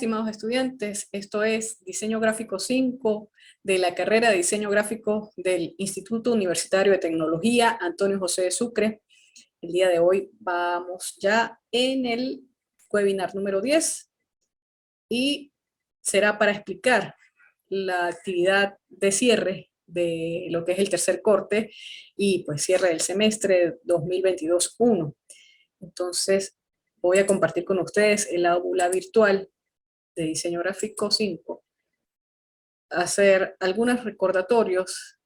estimados estudiantes, esto es Diseño Gráfico 5 de la carrera de Diseño Gráfico del Instituto Universitario de Tecnología Antonio José de Sucre. El día de hoy vamos ya en el webinar número 10 y será para explicar la actividad de cierre de lo que es el tercer corte y pues cierre del semestre 2022-1. Entonces voy a compartir con ustedes el aula virtual de Diseño Gráfico 5, hacer algunos recordatorios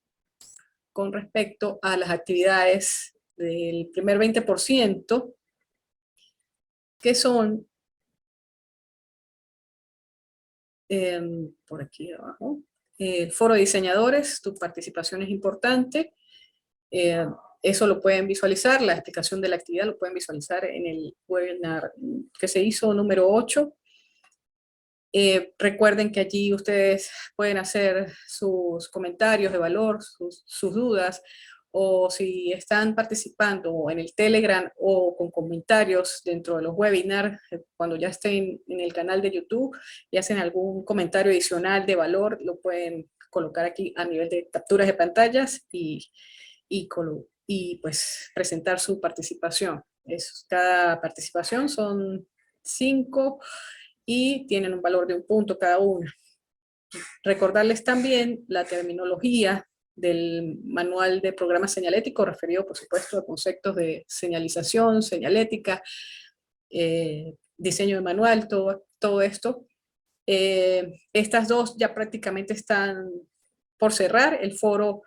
con respecto a las actividades del primer 20%, que son, por aquí abajo, el foro de diseñadores. Tu participación es importante. Eso lo pueden visualizar, la explicación de la actividad lo pueden visualizar en el webinar que se hizo número 8. Recuerden que allí ustedes pueden hacer sus comentarios de valor, sus dudas, o si están participando en el Telegram o con comentarios dentro de los webinars, cuando ya estén en el canal de YouTube y hacen algún comentario adicional de valor, lo pueden colocar aquí a nivel de capturas de pantallas y pues presentar su participación. Cada participación son 5 y tienen un valor de 1 punto cada una. Recordarles también la terminología del manual de programa señalético, referido por supuesto a conceptos de señalización, señalética, diseño de manual, todo esto. Estas dos ya prácticamente están por cerrar. El foro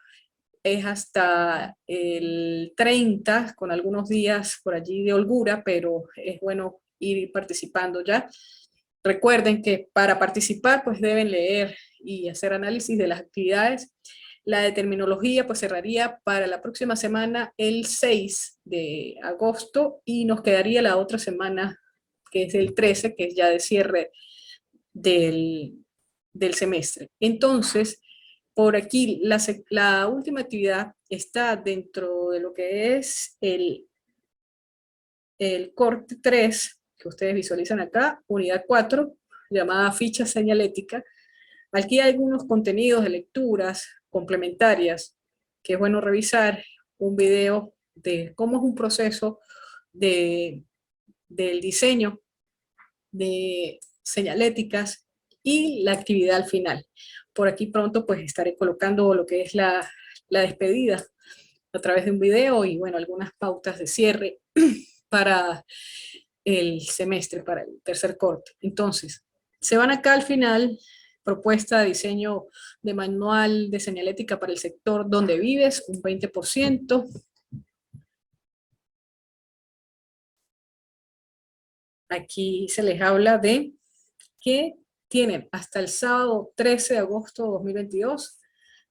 es hasta el 30, con algunos días por allí de holgura, pero es bueno ir participando ya. Recuerden que para participar pues deben leer y hacer análisis de las actividades. La de terminología pues cerraría para la próxima semana el 6 de agosto y nos quedaría la otra semana que es el 13, que es ya de cierre del semestre. Entonces, por aquí la última actividad está dentro de lo que es el corte 3, que ustedes visualizan acá, unidad 4, llamada ficha señalética. Aquí hay algunos contenidos de lecturas complementarias que es bueno revisar, un video de cómo es un proceso del diseño de señaléticas y la actividad al final. Por aquí pronto pues estaré colocando lo que es la despedida a través de un video y bueno, algunas pautas de cierre para el semestre, para el tercer corte. Entonces, se van acá al final, propuesta de diseño de manual de señalética para el sector donde vives, un 20%. Aquí se les habla de que tienen hasta el sábado 13 de agosto de 2022,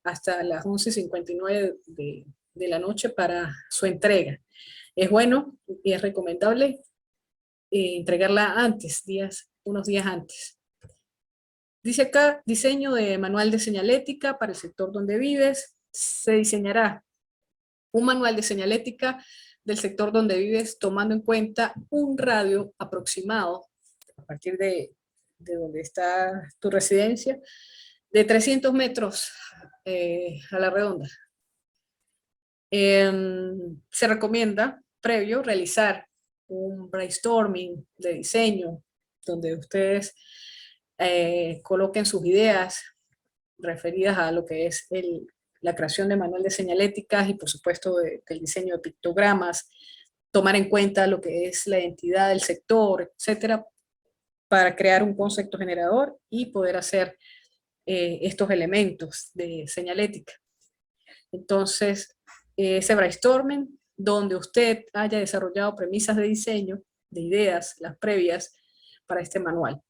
hasta las 11:59 de la noche para su entrega. Es bueno y es recomendable entregarla antes, unos días antes. Dice acá, diseño de manual de señalética para el sector donde vives. Se diseñará un manual de señalética del sector donde vives tomando en cuenta un radio aproximado a partir de donde está tu residencia, de 300 metros a la redonda. Se recomienda, previo, realizar un brainstorming de diseño, donde ustedes coloquen sus ideas referidas a lo que es la creación de manual de señaléticas y por supuesto del diseño de pictogramas, tomar en cuenta lo que es la identidad del sector, etcétera, para crear un concepto generador y poder hacer estos elementos de señalética. Entonces, ese brainstorming, donde usted haya desarrollado premisas de diseño, de ideas, las previas para este manual.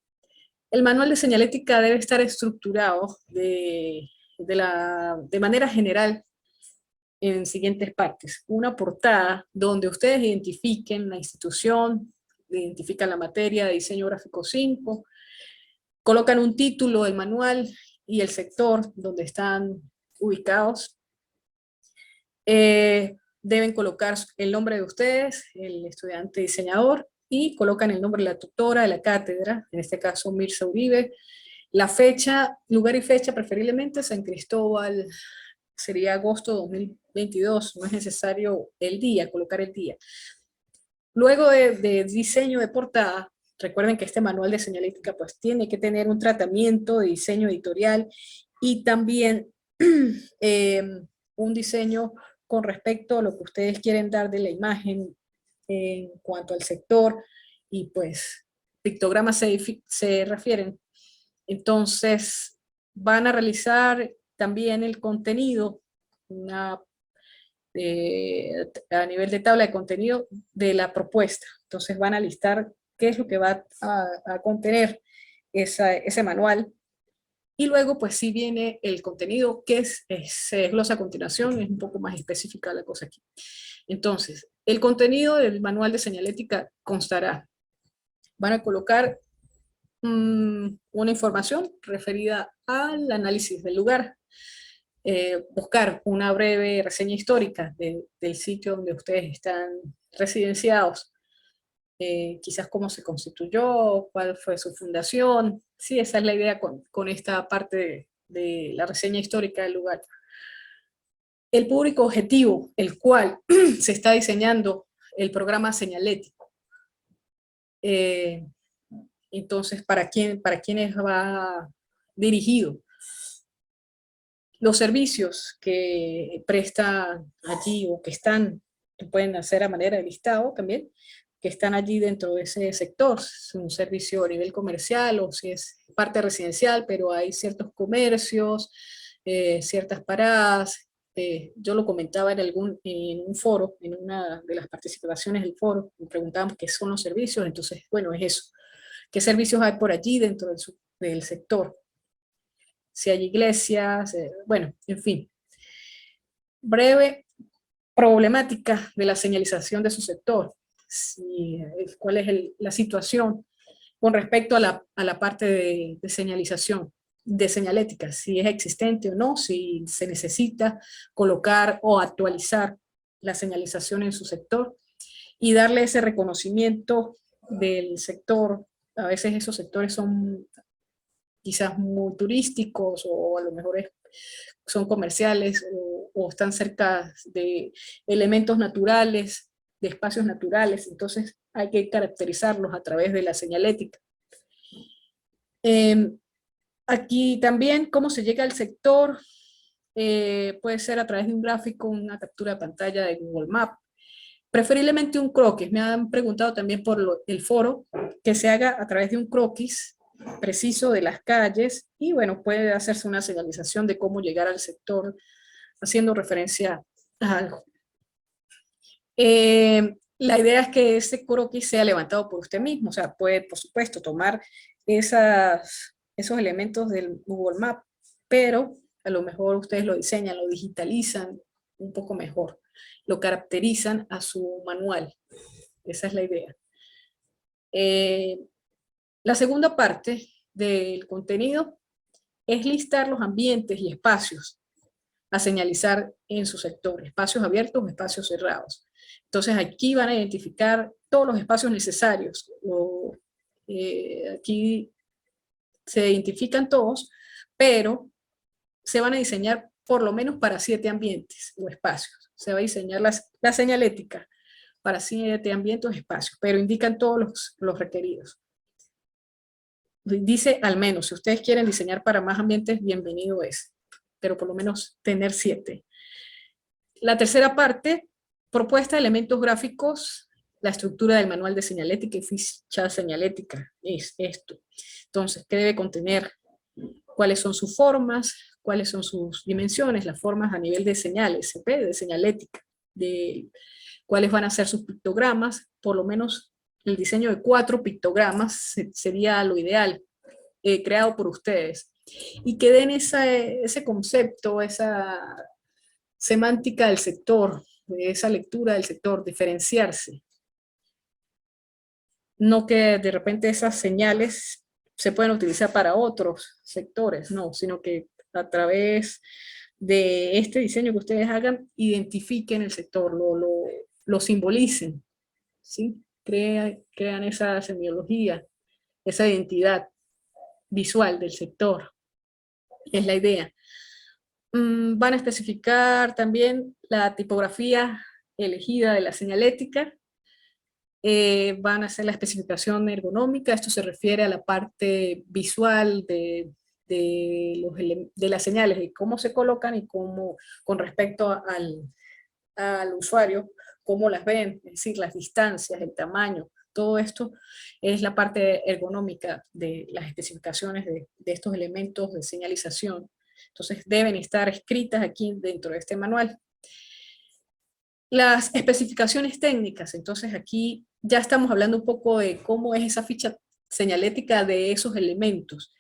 El manual de señalética debe estar estructurado de manera general en siguientes partes. Una portada donde ustedes identifiquen la institución, identifican la materia de diseño gráfico 5, colocan un título del manual y el sector donde están ubicados. Deben colocar el nombre de ustedes, el estudiante diseñador, y colocan el nombre de la tutora de la cátedra, en este caso Mirza Uribe, la fecha, lugar y fecha preferiblemente San Cristóbal, sería agosto 2022, no es necesario el día, colocar el día. Luego de diseño de portada, recuerden que este manual de señalética pues tiene que tener un tratamiento de diseño editorial y también un diseño con respecto a lo que ustedes quieren dar de la imagen en cuanto al sector, y pues pictogramas se refieren. Entonces van a realizar también el contenido, a nivel de tabla de contenido de la propuesta. Entonces van a listar qué es lo que va a contener ese manual. Y luego, pues sí viene el contenido que se desglosa a continuación, es un poco más específica la cosa aquí. Entonces, el contenido del manual de señalética constará, van a colocar una información referida al análisis del lugar, buscar una breve reseña histórica del sitio donde ustedes están residenciados, quizás cómo se constituyó, cuál fue su fundación. Sí, esa es la idea con esta parte de la reseña histórica del lugar. El público objetivo, el cual se está diseñando el programa señalético. Entonces, ¿para quiénes va dirigido? Los servicios que presta allí o que están, que pueden hacer a manera de listado también, que están allí dentro de ese sector, es un servicio a nivel comercial o si es parte residencial, pero hay ciertos comercios, ciertas paradas. Yo lo comentaba en un foro, en una de las participaciones del foro, me preguntábamos qué son los servicios, entonces, bueno, es eso. ¿Qué servicios hay por allí dentro del sector? Si hay iglesias, bueno, en fin. Breve problemática de la señalización de su sector. ¿Cuál es la situación con respecto a la parte de señalización, de señalética? Si es existente o no, si se necesita colocar o actualizar la señalización en su sector y darle ese reconocimiento del sector. A veces esos sectores son quizás muy turísticos o a lo mejor son comerciales o están cerca de elementos naturales, de espacios naturales, entonces hay que caracterizarlos a través de la señalética. Aquí también cómo se llega al sector, puede ser a través de un gráfico, una captura de pantalla de Google Maps, preferiblemente un croquis. Me han preguntado también por el foro, que se haga a través de un croquis preciso de las calles, y bueno, puede hacerse una señalización de cómo llegar al sector, haciendo referencia a algo. La idea es que ese croquis sea levantado por usted mismo, o sea, puede, por supuesto, tomar esos elementos del Google Maps, pero a lo mejor ustedes lo diseñan, lo digitalizan un poco mejor, lo caracterizan a su manual. Esa es la idea. La segunda parte del contenido es listar los ambientes y espacios a señalizar en su sector, espacios abiertos o espacios cerrados. Entonces aquí van a identificar todos los espacios necesarios. Aquí se identifican todos, pero se van a diseñar por lo menos para 7 ambientes o espacios. Se va a diseñar la señalética para 7 ambientes o espacios, pero indican todos los requeridos. Dice al menos, si ustedes quieren diseñar para más ambientes, bienvenido es, pero por lo menos tener 7. La tercera parte, propuesta de elementos gráficos, la estructura del manual de señalética y ficha señalética, es esto. Entonces, ¿qué debe contener? ¿Cuáles son sus formas? ¿Cuáles son sus dimensiones? Las formas a nivel de señales, de señalética, de cuáles van a ser sus pictogramas, por lo menos el diseño de 4 pictogramas sería lo ideal, creado por ustedes, y que den ese concepto, esa semántica del sector, de esa lectura del sector, diferenciarse. No que de repente esas señales se pueden utilizar para otros sectores, no, sino que a través de este diseño que ustedes hagan, identifiquen el sector, lo simbolicen, ¿sí? crean esa semiología, esa identidad visual del sector. Es la idea. Van a especificar también la tipografía elegida de la señalética. Van a hacer la especificación ergonómica. Esto se refiere a la parte visual de las señales, y cómo se colocan y cómo, con respecto al usuario, cómo las ven, es decir, las distancias, el tamaño. Todo esto es la parte ergonómica de las especificaciones de estos elementos de señalización. Entonces deben estar escritas aquí dentro de este manual. Las especificaciones técnicas, entonces aquí ya estamos hablando un poco de cómo es esa ficha señalética de esos elementos.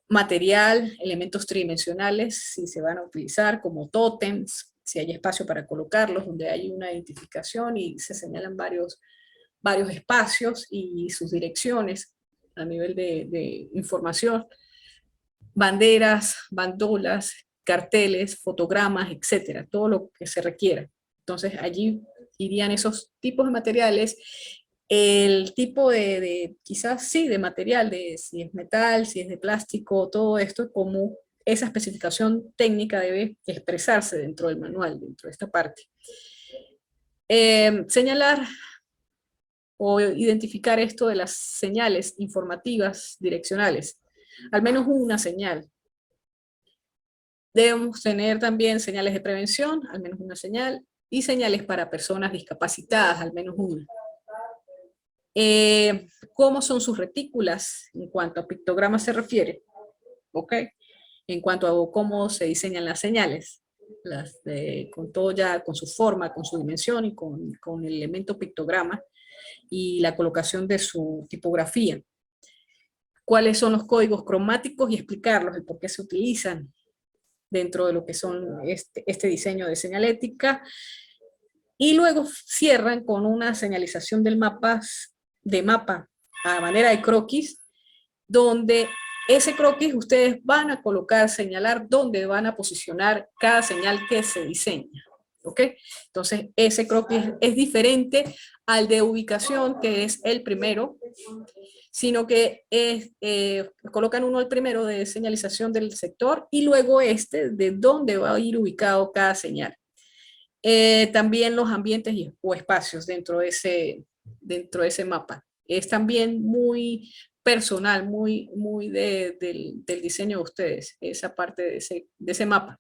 Material, elementos tridimensionales, si se van a utilizar como tótems, si hay espacio para colocarlos, donde hay una identificación y se señalan varios espacios y sus direcciones a nivel de información. Banderas, bandolas, carteles, fotogramas, etcétera, todo lo que se requiera. Entonces allí irían esos tipos de materiales, el tipo quizás sí, de material, de si es metal, si es de plástico, todo esto, como esa especificación técnica debe expresarse dentro del manual, dentro de esta parte. Señalar o identificar esto de las señales informativas direccionales, al menos una señal. Debemos tener también señales de prevención, al menos una señal, y señales para personas discapacitadas, al menos una. ¿Cómo son sus retículas en cuanto a pictogramas se refiere? ¿Ok? En cuanto a cómo se diseñan las señales, con todo ya, con su forma, con su dimensión y con el elemento pictograma y la colocación de su tipografía. ¿Cuáles son los códigos cromáticos y explicarlos, el por qué se utilizan dentro de lo que son este diseño de señalética? Y luego cierran con una señalización del mapa a manera de croquis, donde ese croquis ustedes van a colocar, señalar dónde van a posicionar cada señal que se diseña. ¿Ok? Entonces ese croquis es diferente al de ubicación, que es el primero, sino que colocan uno el primero de señalización del sector y luego de dónde va a ir ubicado cada señal. También los ambientes o espacios dentro de ese mapa. Es también muy personal, muy del diseño de ustedes, esa parte de ese mapa.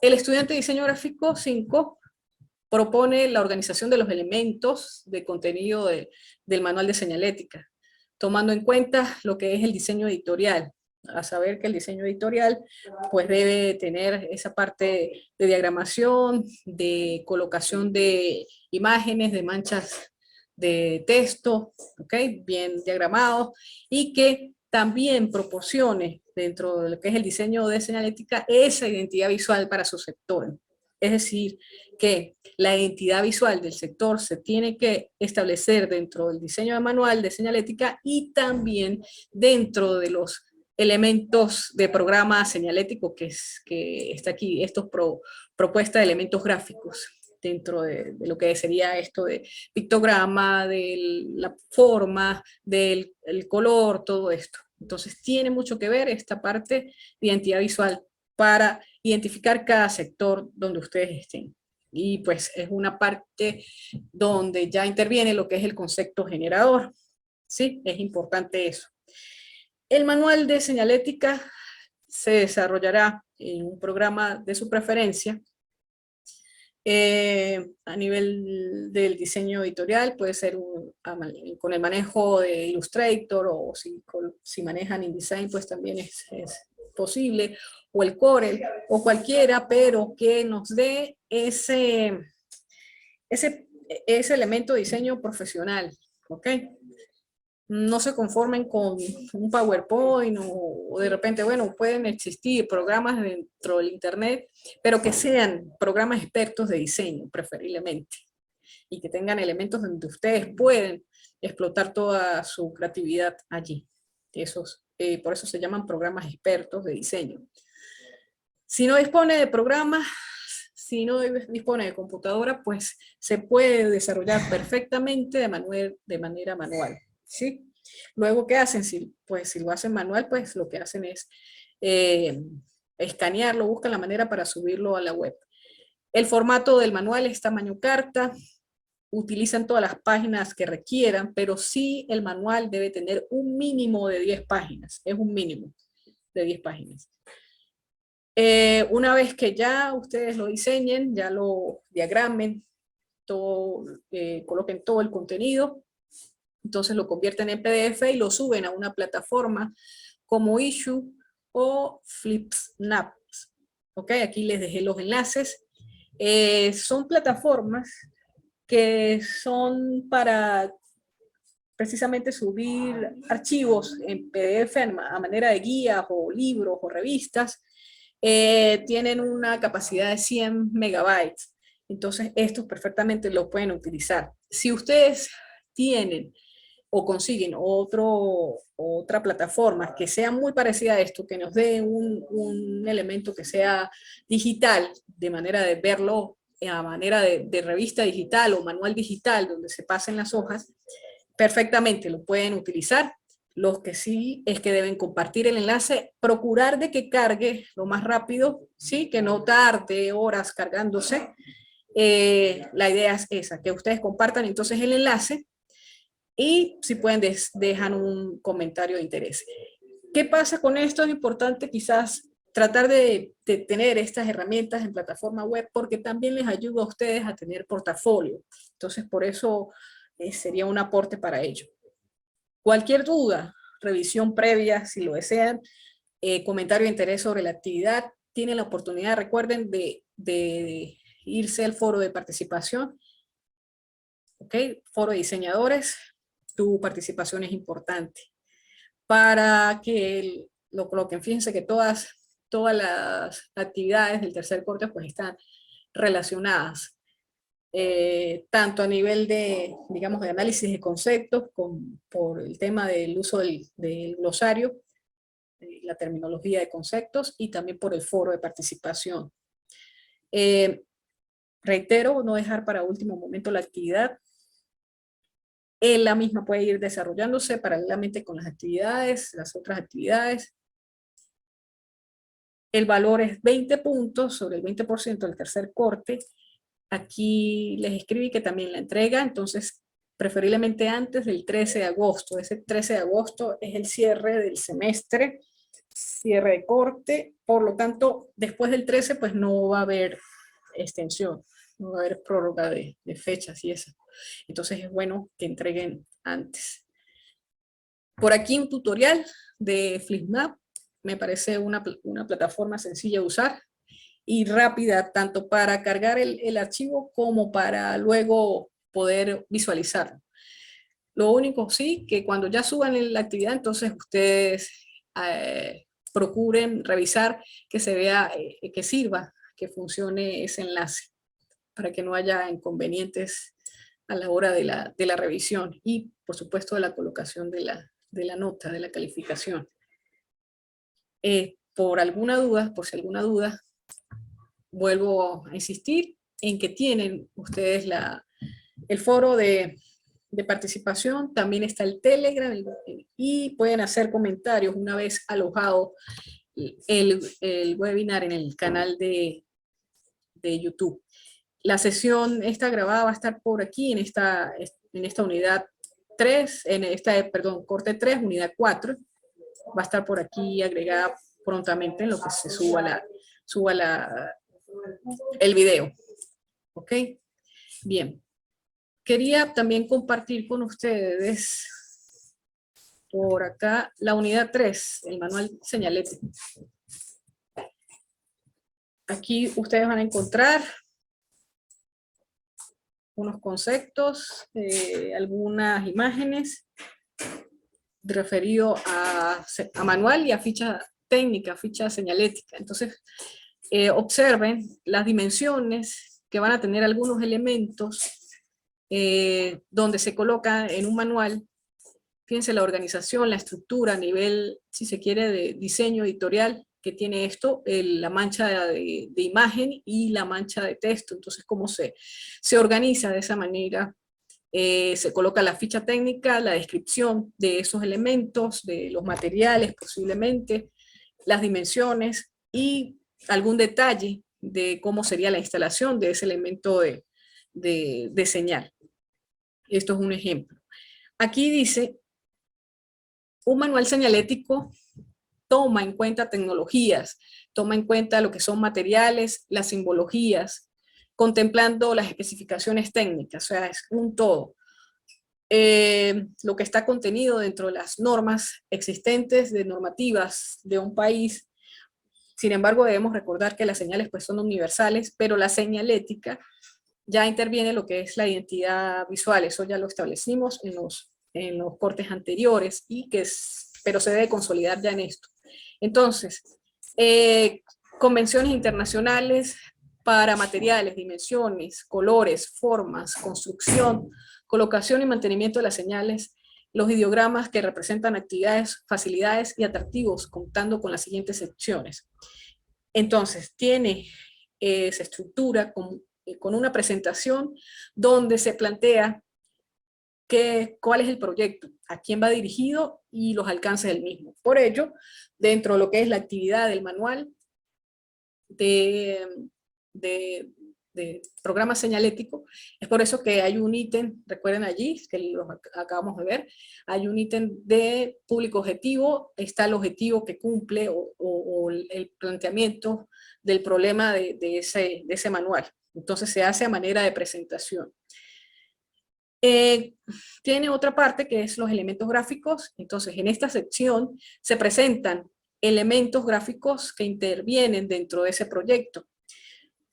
El estudiante de diseño gráfico 5 propone la organización de los elementos de contenido del manual de señalética, tomando en cuenta lo que es el diseño editorial, a saber que el diseño editorial pues debe tener esa parte de diagramación, de colocación de imágenes, de manchas de texto, ¿okay? Bien diagramados, y que también proporcione dentro de lo que es el diseño de señalética esa identidad visual para su sector. Es decir, que la identidad visual del sector se tiene que establecer dentro del diseño de manual de señalética y también dentro de los elementos de programa señalético que está aquí, propuesta de elementos gráficos dentro de lo que sería esto de pictograma, de la forma, del color, todo esto. Entonces tiene mucho que ver esta parte de identidad visual para identificar cada sector donde ustedes estén. Y pues es una parte donde ya interviene lo que es el concepto generador. ¿Sí? Es importante eso. El manual de señalética se desarrollará en un programa de su preferencia. A nivel del diseño editorial puede ser con el manejo de Illustrator, o si manejan InDesign pues también es posible, o el Corel, o cualquiera, pero que nos dé ese elemento de diseño profesional, ¿ok? No se conformen con un PowerPoint o de repente, bueno, pueden existir programas dentro del internet, pero que sean programas expertos de diseño, preferiblemente, y que tengan elementos donde ustedes pueden explotar toda su creatividad allí. Por eso se llaman programas expertos de diseño. Si no dispone de programas, si no dispone de computadora, pues se puede desarrollar perfectamente de manera manual, ¿sí? Luego, ¿qué hacen? Pues si lo hacen manual, pues lo que hacen es escanearlo, buscan la manera para subirlo a la web. El formato del manual es tamaño carta, utilizan todas las páginas que requieran, pero sí el manual debe tener un mínimo de 10 páginas, es un mínimo de 10 páginas. Una vez que ya ustedes lo diseñen, ya lo diagramen, todo, coloquen todo el contenido, entonces lo convierten en PDF y lo suben a una plataforma como Issuu o Flipsnap. ¿Ok? Aquí les dejé los enlaces. Son plataformas que son para precisamente subir archivos en PDF a manera de guías o libros o revistas. Tienen una capacidad de 100 megabytes. Entonces, estos perfectamente lo pueden utilizar. Si ustedes tienen o consiguen otra plataforma que sea muy parecida a esto, que nos dé un elemento que sea digital, de manera de verlo a manera de revista digital o manual digital, donde se pasen las hojas, perfectamente lo pueden utilizar. Los que sí es que deben compartir el enlace, procurar de que cargue lo más rápido, ¿sí? Que no tarde horas cargándose. La idea es esa, que ustedes compartan entonces el enlace y si pueden dejan un comentario de interés. ¿Qué pasa con esto? Es importante quizás tratar de tener estas herramientas en plataforma web porque también les ayuda a ustedes a tener portafolio. Entonces, por eso sería un aporte para ello. Cualquier duda, revisión previa, si lo desean, comentario de interés sobre la actividad, tienen la oportunidad, recuerden, de irse al foro de participación. ¿Ok? Foro de diseñadores, tu participación es importante para que lo coloquen. Fíjense que todas las actividades del tercer corte pues están relacionadas, tanto a nivel de, digamos, de análisis de conceptos, por el tema del uso del glosario, la terminología de conceptos, y también por el foro de participación. Reitero, no dejar para último momento la actividad. La misma puede ir desarrollándose paralelamente con las actividades, las otras actividades. El valor es 20 puntos sobre el 20% del tercer corte. Aquí les escribí que también la entrega, entonces preferiblemente antes del 13 de agosto. Ese 13 de agosto es el cierre del semestre, cierre de corte, por lo tanto, después del 13 pues no va a haber extensión, no va a haber prórroga de fechas y eso. Entonces es bueno que entreguen antes. Por aquí un tutorial de Flipsnap, me parece una plataforma sencilla de usar y rápida, tanto para cargar el archivo como para luego poder visualizarlo. Lo único sí, que cuando ya suban la actividad, entonces ustedes procuren revisar que se vea, que sirva, que funcione ese enlace, para que no haya inconvenientes a la hora de la revisión y, por supuesto, de la colocación de la nota, de la calificación. Por si alguna duda, vuelvo a insistir en que tienen ustedes el foro de participación, también está el Telegram y pueden hacer comentarios una vez alojado el webinar en el canal de YouTube. La sesión esta grabada va a estar por aquí en esta unidad 3, corte 3, unidad 4. Va a estar por aquí agregada prontamente en lo que se suba el video. ¿Ok? Bien. Quería también compartir con ustedes por acá la unidad 3, el manual señalético. Aquí ustedes van a encontrar unos conceptos, algunas imágenes referido a manual y a ficha técnica, ficha señalética. Entonces, observen las dimensiones que van a tener algunos elementos donde se coloca en un manual. Fíjense la organización, la estructura a nivel, si se quiere, de diseño editorial que tiene esto, la mancha de imagen y la mancha de texto. Entonces, cómo se organiza de esa manera. Se coloca la ficha técnica, la descripción de esos elementos, de los materiales posiblemente, las dimensiones y algún detalle de cómo sería la instalación de ese elemento de señal. Esto es un ejemplo. Aquí dice, un manual señalético toma en cuenta tecnologías, toma en cuenta lo que son materiales, las simbologías, contemplando las especificaciones técnicas, o sea, es un todo. Lo que está contenido dentro de las normas existentes de normativas de un país. Sin embargo, debemos recordar que las señales pues, son universales, pero la señalética ya interviene lo que es la identidad visual. Eso ya lo establecimos en los cortes anteriores, pero se debe consolidar ya en esto. Entonces, convenciones internacionales para materiales, dimensiones, colores, formas, construcción, colocación y mantenimiento de las señales, los ideogramas que representan actividades, facilidades y atractivos, contando con las siguientes secciones. Entonces, se estructura con una presentación donde se plantea cuál es el proyecto, a quién va dirigido y los alcances del mismo. Por ello, dentro de lo que es la actividad del manual de programa señalético, es por eso que hay un ítem, recuerden allí, que lo acabamos de ver, hay un ítem de público objetivo, está el objetivo que cumple o el planteamiento del problema de ese manual. Entonces se hace a manera de presentación. Tiene otra parte que es los elementos gráficos. Entonces en esta sección se presentan elementos gráficos que intervienen dentro de ese proyecto.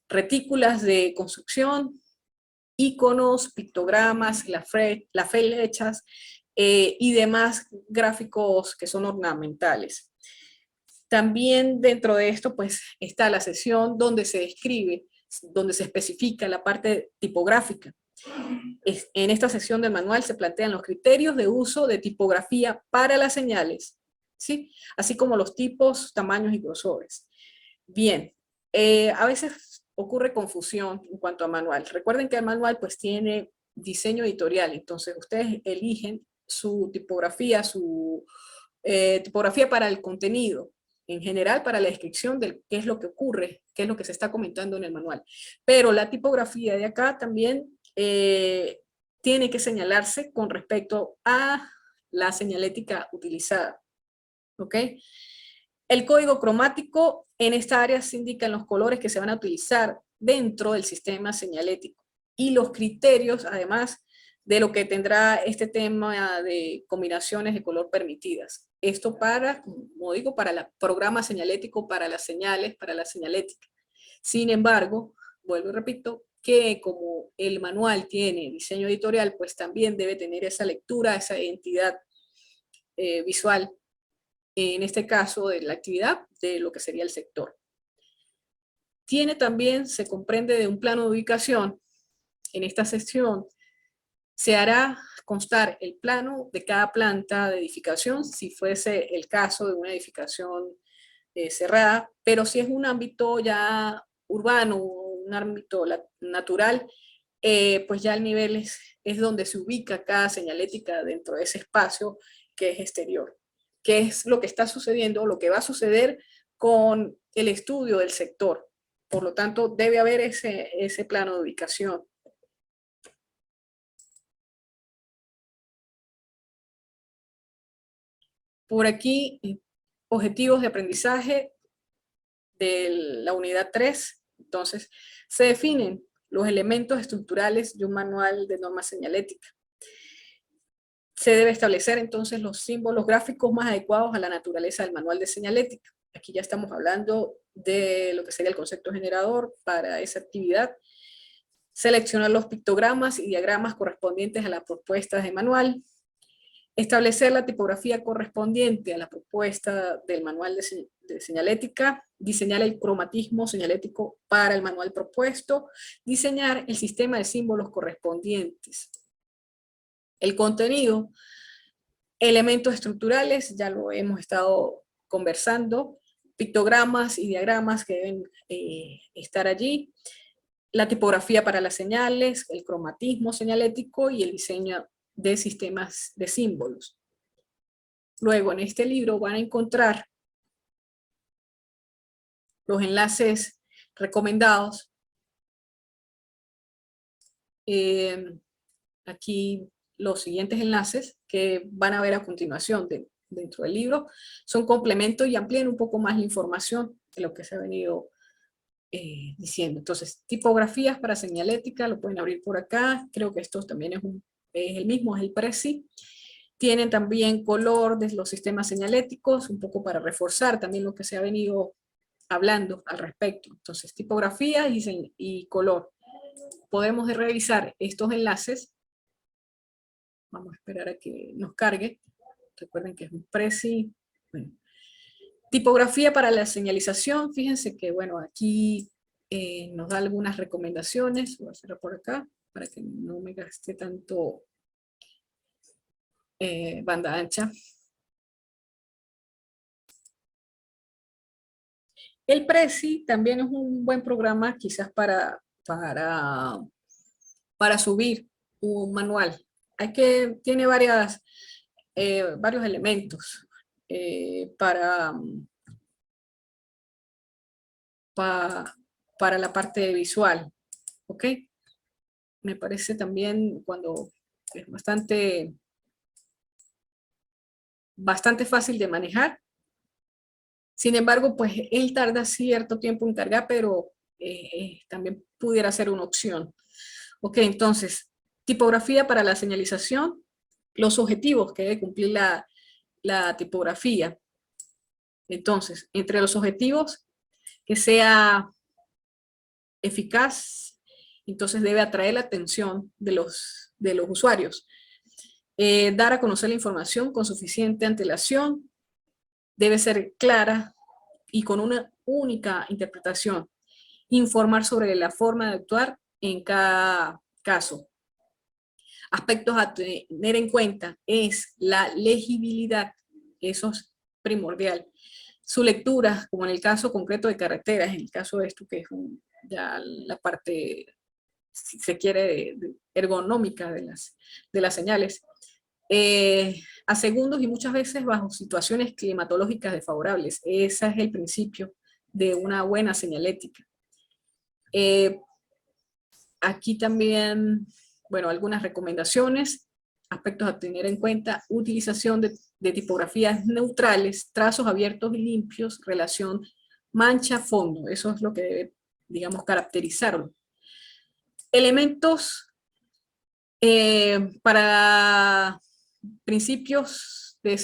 Retículas de construcción, iconos, pictogramas, las flechas y demás gráficos que son ornamentales. También dentro de esto pues está la sección donde se describe, donde se especifica la parte tipográfica. En esta sección del manual se plantean los criterios de uso de tipografía para las señales, ¿sí? Así como los tipos, tamaños y grosores. Bien, a veces ocurre confusión en cuanto a manual. Recuerden que el manual pues tiene diseño editorial, entonces ustedes eligen su tipografía, tipografía para el contenido, en general para la descripción de qué es lo que ocurre, qué es lo que se está comentando en el manual. Pero la tipografía de acá también tiene que señalarse con respecto a la señalética utilizada. ¿Ok? El código cromático en esta área se indican los colores que se van a utilizar dentro del sistema señalético y los criterios, además, de lo que tendrá este tema de combinaciones de color permitidas. Esto como digo, para el programa señalético, para las señales, para la señalética. Sin embargo, vuelvo y repito, que como el manual tiene diseño editorial, pues también debe tener esa lectura, esa identidad visual, en este caso de la actividad, de lo que sería el sector. Se comprende de un plano de ubicación. En esta sección se hará constar el plano de cada planta de edificación, si fuese el caso de una edificación cerrada, pero si es un ámbito ya urbano, un ámbito natural, pues ya el nivel es donde se ubica cada señalética dentro de ese espacio que es exterior. ¿Qué es lo que está sucediendo, lo que va a suceder con el estudio del sector? Por lo tanto, debe haber ese plano de ubicación. Por aquí, objetivos de aprendizaje de la unidad 3. Entonces, se definen los elementos estructurales de un manual de norma señalética. Se debe establecer entonces los símbolos gráficos más adecuados a la naturaleza del manual de señalética. Aquí ya estamos hablando de lo que sería el concepto generador para esa actividad. Seleccionar los pictogramas y diagramas correspondientes a las propuestas de manual. Establecer la tipografía correspondiente a la propuesta del manual de señalética, diseñar el cromatismo señalético para el manual propuesto, diseñar el sistema de símbolos correspondientes. El contenido, elementos estructurales, ya lo hemos estado conversando, pictogramas y diagramas que deben estar allí, la tipografía para las señales, el cromatismo señalético y el diseño de sistemas de símbolos. Luego en este libro van a encontrar los enlaces recomendados. Aquí los siguientes enlaces que van a ver a continuación dentro del libro son complementos y amplían un poco más la información de lo que se ha venido diciendo. Entonces, tipografías para señalética, lo pueden abrir por acá. Creo que esto también es el mismo, es el Prezi. Tienen también color de los sistemas señaléticos, un poco para reforzar también lo que se ha venido hablando al respecto. Entonces, tipografía y color. Podemos revisar estos enlaces. Vamos a esperar a que nos cargue. Recuerden que es un Prezi. Bueno. Tipografía para la señalización. Fíjense que, bueno, aquí nos da algunas recomendaciones. Voy a hacerlo por acá para que no me gaste tanto banda ancha. El Prezi también es un buen programa quizás para subir un manual. Tiene varios elementos para la parte visual, ¿ok? Me parece también cuando es bastante fácil de manejar. Sin embargo, pues él tarda cierto tiempo en cargar, pero también pudiera ser una opción. Ok, entonces, tipografía para la señalización, los objetivos que debe cumplir la tipografía. Entonces, entre los objetivos, que sea eficaz, entonces debe atraer la atención de los usuarios. Dar a conocer la información con suficiente antelación, debe ser clara y con una única interpretación. Informar sobre la forma de actuar en cada caso. Aspectos a tener en cuenta es la legibilidad, eso es primordial. Su lectura, como en el caso concreto de carreteras, en el caso de esto que es ya la parte, si se quiere, ergonómica de las señales, a segundos y muchas veces bajo situaciones climatológicas desfavorables. Ese es el principio de una buena señalética. Aquí también, bueno, algunas recomendaciones, aspectos a tener en cuenta: utilización de tipografías neutrales, trazos abiertos y limpios, relación mancha-fondo. Eso es lo que debe, digamos, caracterizarlo. Elementos para principios de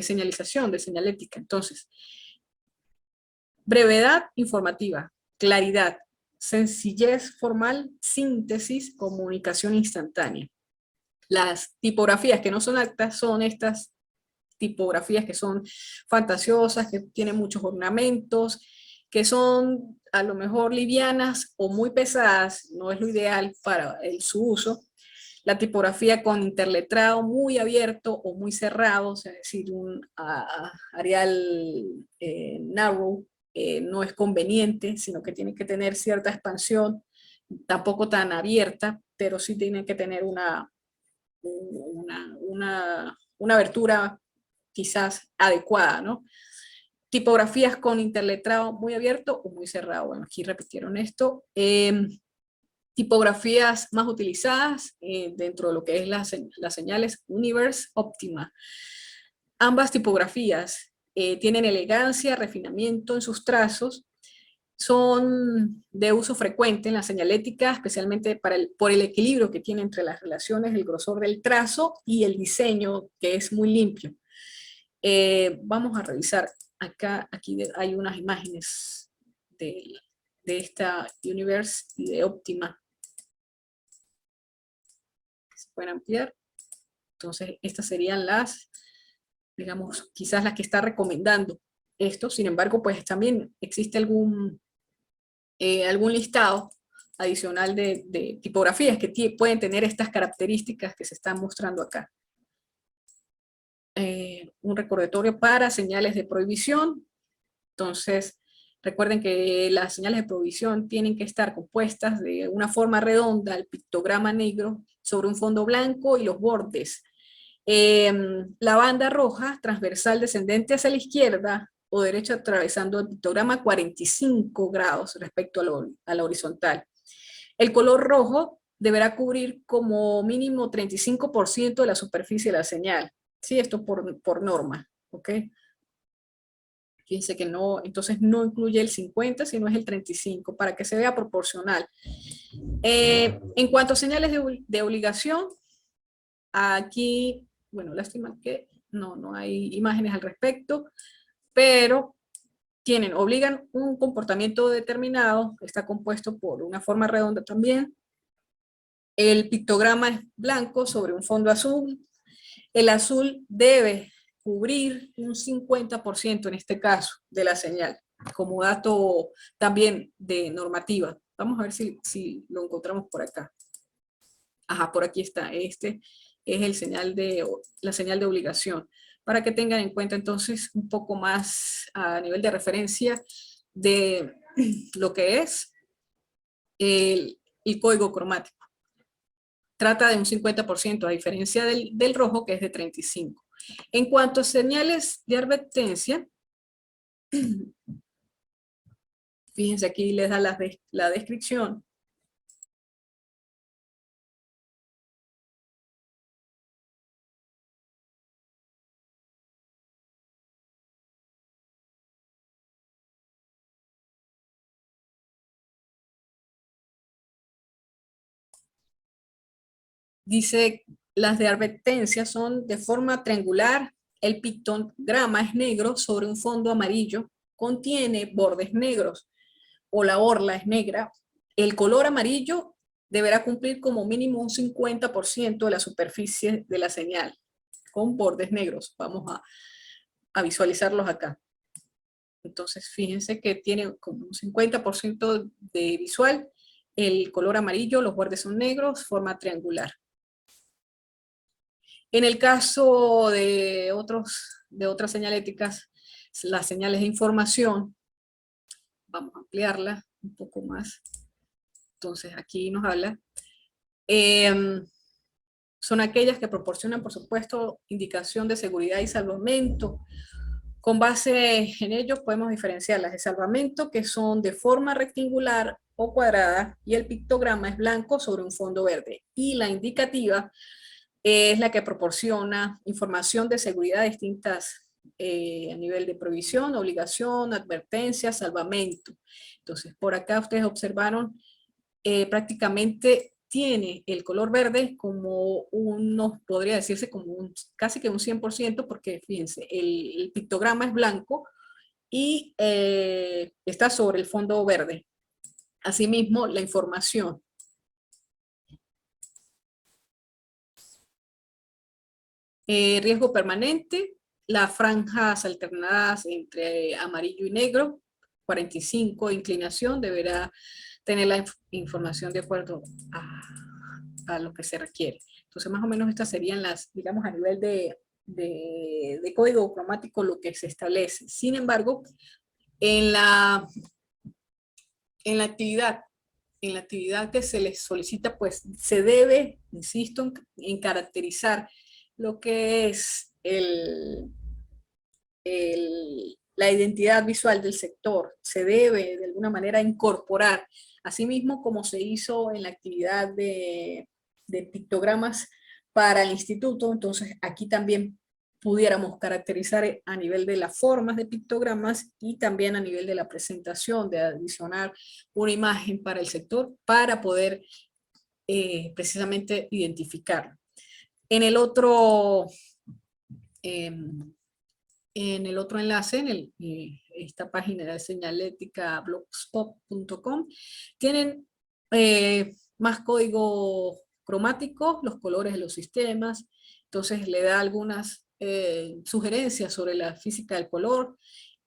señalización, de señalética. Entonces, brevedad informativa, claridad, sencillez formal, síntesis, comunicación instantánea. Las tipografías que no son aptas son estas tipografías que son fantasiosas, que tienen muchos ornamentos, que son a lo mejor livianas o muy pesadas, no es lo ideal para su uso. La tipografía con interletrado muy abierto o muy cerrado, o sea, es decir, un Arial narrow, no es conveniente, sino que tiene que tener cierta expansión, tampoco tan abierta, pero sí tiene que tener una abertura quizás adecuada, ¿no? Tipografías con interletrado muy abierto o muy cerrado. Bueno, aquí repitieron esto. Tipografías más utilizadas dentro de lo que es las señales Universe Optima. Ambas tipografías tienen elegancia, refinamiento en sus trazos, son de uso frecuente en la señalética, especialmente por el equilibrio que tiene entre las relaciones, el grosor del trazo y el diseño, que es muy limpio. Vamos a revisar acá, aquí hay unas imágenes de esta Universe y de Optima. Se pueden ampliar. Entonces, estas serían las, digamos, quizás las que está recomendando esto. Sin embargo, pues también existe algún listado adicional de tipografías que pueden tener estas características que se están mostrando acá. Un recordatorio para señales de prohibición. Entonces, recuerden que las señales de provisión tienen que estar compuestas de una forma redonda, el pictograma negro sobre un fondo blanco y los bordes. La banda roja transversal descendente hacia la izquierda o derecha atravesando el pictograma 45 grados respecto a la horizontal. El color rojo deberá cubrir como mínimo 35% de la superficie de la señal. Sí, esto por norma, ¿ok? Fíjense que no, entonces no incluye el 50, sino es el 35, para que se vea proporcional. En cuanto a señales de obligación, aquí, bueno, lástima que no hay imágenes al respecto, pero obligan un comportamiento determinado, está compuesto por una forma redonda también. El pictograma es blanco sobre un fondo azul. El azul debe cubrir un 50% en este caso de la señal, como dato también de normativa. Vamos a ver si lo encontramos por acá. Ajá, por aquí está. Este es la señal de obligación. Para que tengan en cuenta entonces un poco más a nivel de referencia de lo que es el código cromático. Trata de un 50%, a diferencia del rojo, que es de 35%. En cuanto a señales de advertencia, fíjense aquí les da la descripción. Dice, las de advertencia son de forma triangular, el pictograma es negro sobre un fondo amarillo, contiene bordes negros, o la orla es negra. El color amarillo deberá cumplir como mínimo un 50% de la superficie de la señal, con bordes negros. Vamos a visualizarlos acá. Entonces, fíjense que tiene como un 50% de visual, el color amarillo, los bordes son negros, forma triangular. En el caso de otras señaléticas, las señales de información, vamos a ampliarla un poco más. Entonces, aquí nos habla. Son aquellas que proporcionan, por supuesto, indicación de seguridad y salvamento. Con base en ello podemos diferenciar las de salvamento, que son de forma rectangular o cuadrada, y el pictograma es blanco sobre un fondo verde. Y la indicativa es la que proporciona información de seguridad distintas a nivel de provisión, obligación, advertencia, salvamento. Entonces, por acá ustedes observaron, prácticamente tiene el color verde como podría decirse como casi que un 100%, porque fíjense, el pictograma es blanco y está sobre el fondo verde. Asimismo, la información. Riesgo permanente, las franjas alternadas entre amarillo y negro, 45, inclinación, deberá tener la información de acuerdo a lo que se requiere. Entonces, más o menos estas serían las, digamos, a nivel de código cromático lo que se establece. Sin embargo, en la actividad que se les solicita, pues se debe, insisto, en caracterizar lo que es la identidad visual del sector. Se debe de alguna manera incorporar, asimismo como se hizo en la actividad de pictogramas para el instituto. Entonces aquí también pudiéramos caracterizar a nivel de las formas de pictogramas y también a nivel de la presentación, de adicionar una imagen para el sector para poder precisamente identificarlo. En el otro enlace, esta página de señalética blogspot.com, tienen más código cromático, los colores de los sistemas. Entonces le da algunas sugerencias sobre la física del color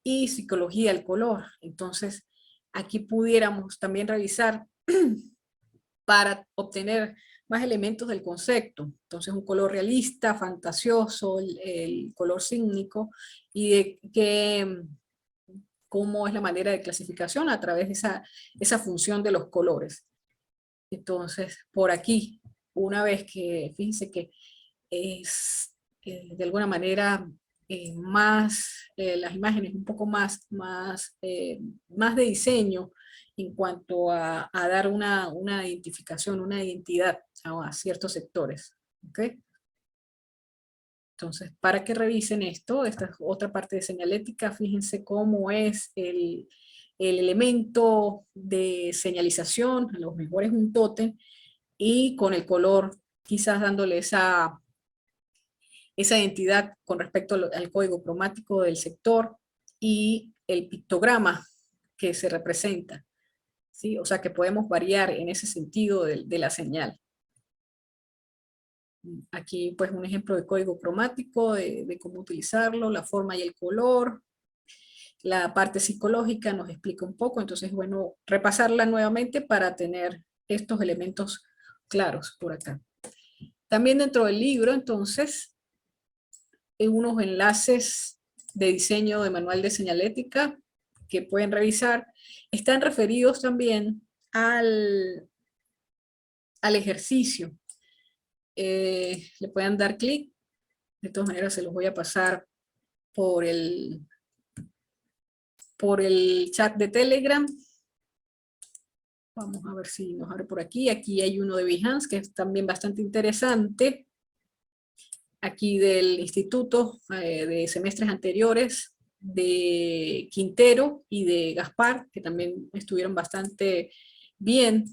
y psicología del color. Entonces aquí pudiéramos también revisar para obtener más elementos del concepto. Entonces un color realista, fantasioso, el color cínico, y de qué cómo es la manera de clasificación a través de esa función de los colores. Entonces, por aquí, una vez que, fíjense que es de alguna manera las imágenes un poco más de diseño en cuanto a dar una identificación, una identidad a ciertos sectores. ¿Okay? Entonces, para que revisen esto, esta es otra parte de señalética, fíjense cómo es el elemento de señalización, a lo mejor es un tótem, y con el color quizás dándole esa identidad con respecto al código cromático del sector y el pictograma que se representa, ¿sí? O sea que podemos variar en ese sentido de la señal. Aquí pues un ejemplo de código cromático, de cómo utilizarlo, la forma y el color. La parte psicológica nos explica un poco, entonces es bueno repasarla nuevamente para tener estos elementos claros por acá. También dentro del libro, entonces, hay unos enlaces de diseño de manual de señalética que pueden revisar. Están referidos también al ejercicio. Le pueden dar clic. De todas maneras se los voy a pasar por el chat de Telegram. Vamos a ver si nos abre por aquí. Aquí hay uno de Behance que es también bastante interesante. Aquí del instituto de semestres anteriores de Quintero y de Gaspar, que también estuvieron bastante bien.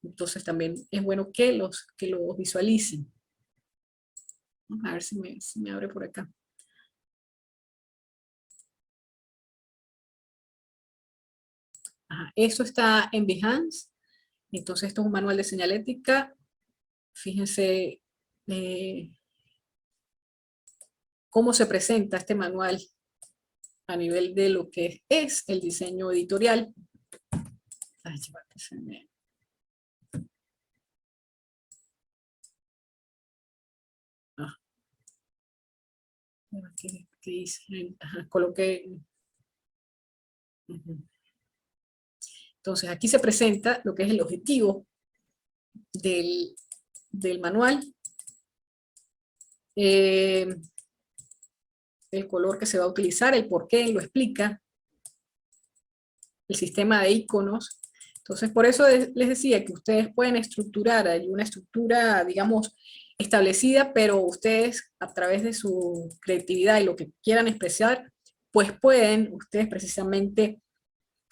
Entonces también es bueno que los visualicen. Vamos a ver si me abre por acá. Ajá, esto está en Behance. Entonces esto es un manual de señalética. Fíjense cómo se presenta este manual a nivel de lo que es el diseño editorial. Ay, ¿qué hice? Ajá, coloqué. Entonces aquí se presenta lo que es el objetivo del manual, el color que se va a utilizar, el por qué, lo explica, el sistema de iconos. Entonces por eso les decía que ustedes pueden estructurar, hay una estructura, digamos, establecida, pero ustedes a través de su creatividad y lo que quieran expresar, pues pueden ustedes precisamente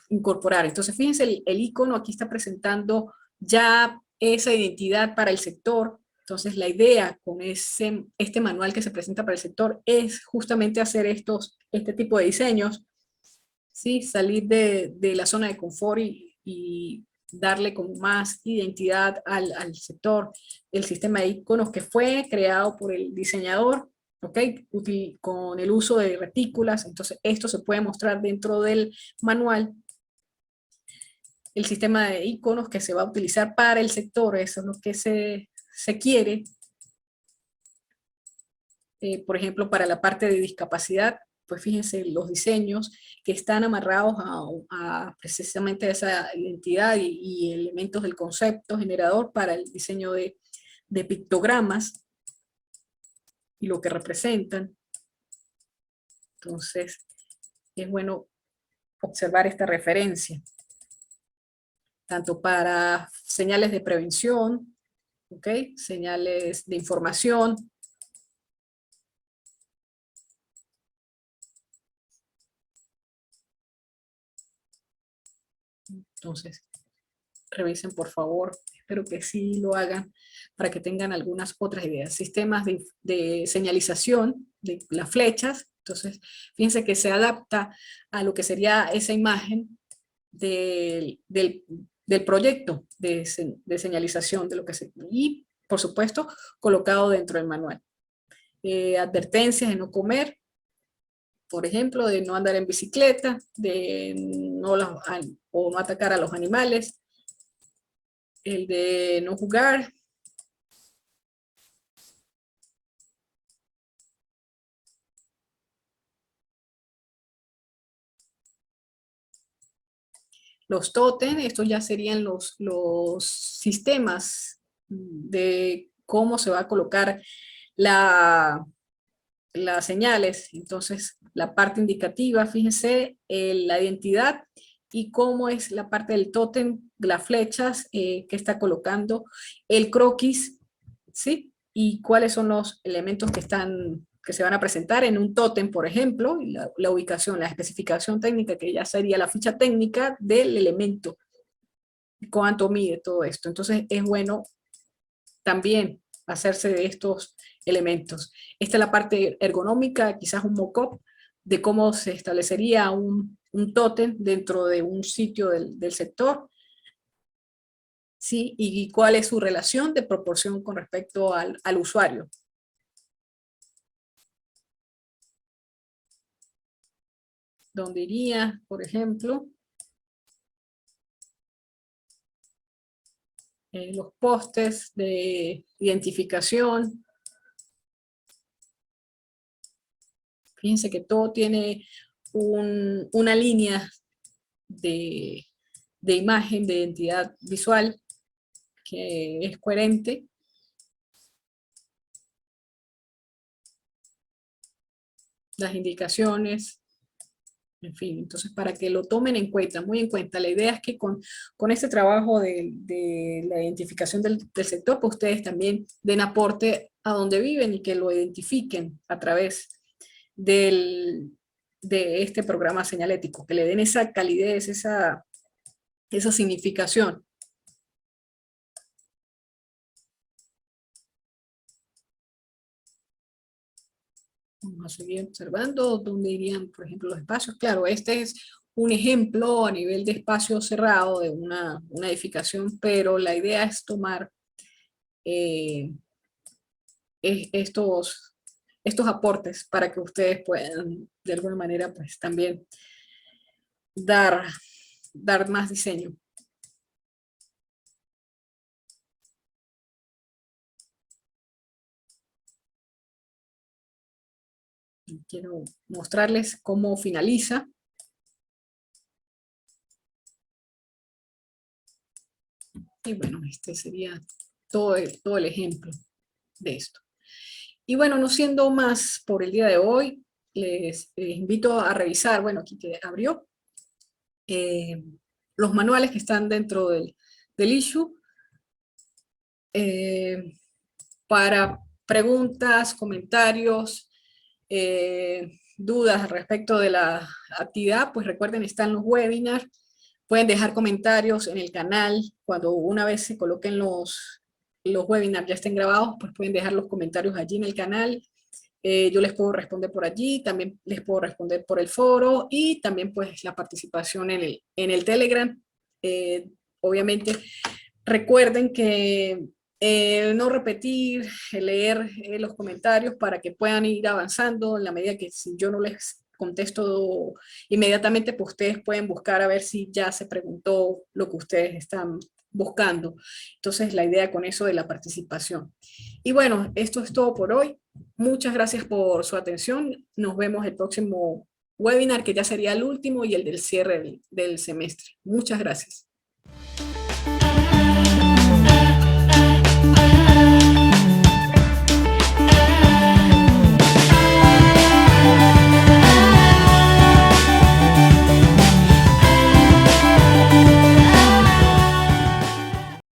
incorporar. Entonces fíjense, el icono aquí está presentando ya esa identidad para el sector. Entonces la idea con este manual que se presenta para el sector es justamente hacer este tipo de diseños, ¿sí? Salir de la zona de confort y darle con más identidad al sector. El sistema de iconos que fue creado por el diseñador, ¿ok? Con el uso de retículas, entonces esto se puede mostrar dentro del manual. El sistema de iconos que se va a utilizar para el sector, eso es lo que se quiere. Por ejemplo, para la parte de discapacidad, pues fíjense los diseños que están amarrados a precisamente esa identidad y elementos del concepto generador para el diseño de pictogramas y lo que representan. Entonces, es bueno observar esta referencia, tanto para señales de prevención, ¿okay? Señales de información. Entonces, revisen por favor, espero que sí lo hagan para que tengan algunas otras ideas. Sistemas de señalización de las flechas, entonces fíjense que se adapta a lo que sería esa imagen del proyecto de señalización de lo que y por supuesto colocado dentro del manual. Advertencias de no comer, por ejemplo, de no andar en bicicleta, de o no atacar a los animales, el de no jugar, Los tótem, estos ya serían los sistemas de cómo se va a colocar las señales. Entonces, la parte indicativa, fíjense, la identidad y cómo es la parte del tótem, las flechas que está colocando, el croquis, ¿sí? Y cuáles son los elementos que se van a presentar en un tótem, por ejemplo, y la ubicación, la especificación técnica, que ya sería la ficha técnica del elemento, cuánto mide todo esto. Entonces, es bueno también hacerse de estos elementos. Esta es la parte ergonómica, quizás un mock-up de cómo se establecería un tótem dentro de un sitio del sector, ¿sí? Y cuál es su relación de proporción con respecto al usuario. Donde iría, por ejemplo, los postes de identificación. Fíjense que todo tiene una línea de imagen, de identidad visual, que es coherente. Las indicaciones, en fin, entonces para que lo tomen en cuenta, muy en cuenta. La idea es que con este trabajo de la identificación del sector, pues ustedes también den aporte a donde viven y que lo identifiquen a través de este programa señalético, que le den esa calidez, esa significación. Vamos a seguir observando dónde irían, por ejemplo, los espacios. Claro, este es un ejemplo a nivel de espacio cerrado de una edificación, pero la idea es tomar estos aportes para que ustedes puedan, de alguna manera, pues también dar más diseño. Quiero mostrarles cómo finaliza. Y bueno, este sería todo el ejemplo de esto. Y bueno, no siendo más por el día de hoy, les invito a revisar, bueno, aquí que abrió, los manuales que están dentro del issue, para preguntas, comentarios, dudas respecto de la actividad, pues recuerden, están los webinars, pueden dejar comentarios en el canal, cuando una vez se coloquen los webinars ya estén grabados, pues pueden dejar los comentarios allí en el canal. Yo les puedo responder por allí, también les puedo responder por el foro y también pues la participación en el Telegram. Obviamente recuerden que no repetir, leer los comentarios para que puedan ir avanzando en la medida que si yo no les contesto inmediatamente, pues ustedes pueden buscar a ver si ya se preguntó lo que ustedes están buscando. Entonces la idea con eso de la participación. Y bueno, esto es todo por hoy. Muchas gracias por su atención. Nos vemos el próximo webinar, que ya sería el último y el del cierre del semestre. Muchas gracias.